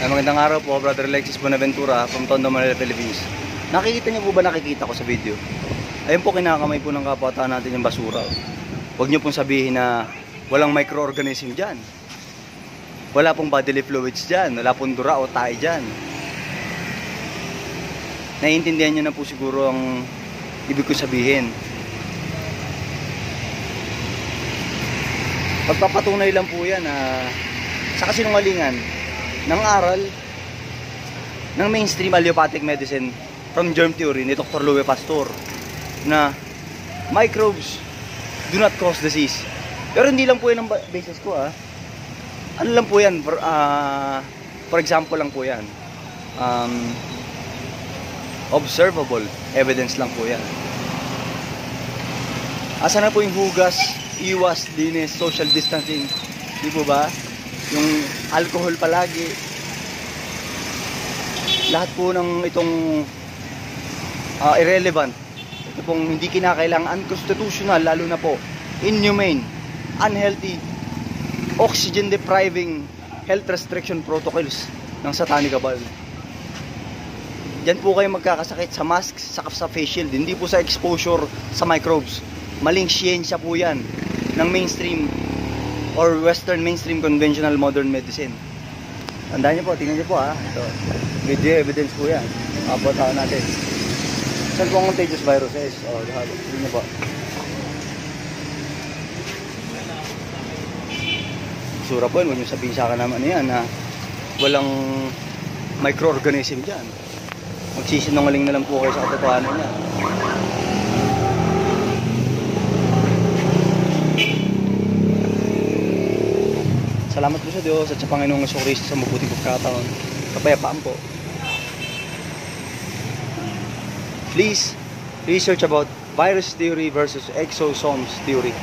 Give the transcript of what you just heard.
Magandang araw po, Brother Alexis Bonaventura from Tondo, Manila, Philippines. Nakikita niyo po ba, nakikita ko sa video? Ayun po, kinakamay po ng kapwa natin yung basura. Huwag niyo pong sabihin na walang microorganism dyan. Wala pong bodily fluids dyan. Wala pong dura o tae dyan. Naiintindihan niyo na po siguro ang ibig ko sabihin. Pagpapatunay lang po yan sa kasinungalingan ng aral ng mainstream allopathic medicine from germ theory ni Dr. Louis Pasteur na microbes do not cause disease. Pero hindi lang po yan ang basis ko. Ano lang po yan, for example lang po yan, observable evidence lang po yan. Asa na po yung hugas, iwas, linis, social distancing, di po ba? Yung alcohol palagi. Lahat po ng itong irrelevant, ito pong hindi kinakailangan, unconstitutional, lalo na po inhumane, unhealthy, oxygen depriving health restriction protocols ng Satanic Cabal. Diyan po kayo magkakasakit sa mask, sa face shield, hindi po sa exposure sa microbes. Maling siyensya po yan ng mainstream or western mainstream conventional modern medicine. Tandaan niyo po, tingnan niyo po ito, video evidence po yan. Kapataw natin. Saan po ang contagious virus is? Tingnan niyo po. Sura po yun, huwag niyo sabihin sa akin naman yan na walang microorganism dyan. Magsisinungaling na lang po kayo sa katotohanan niya. Salamat po sa Diyos at sa Panginoong Jesucristo sa mabuting pagkataon. Kapayapaan po. Please research about virus theory versus exosomes theory.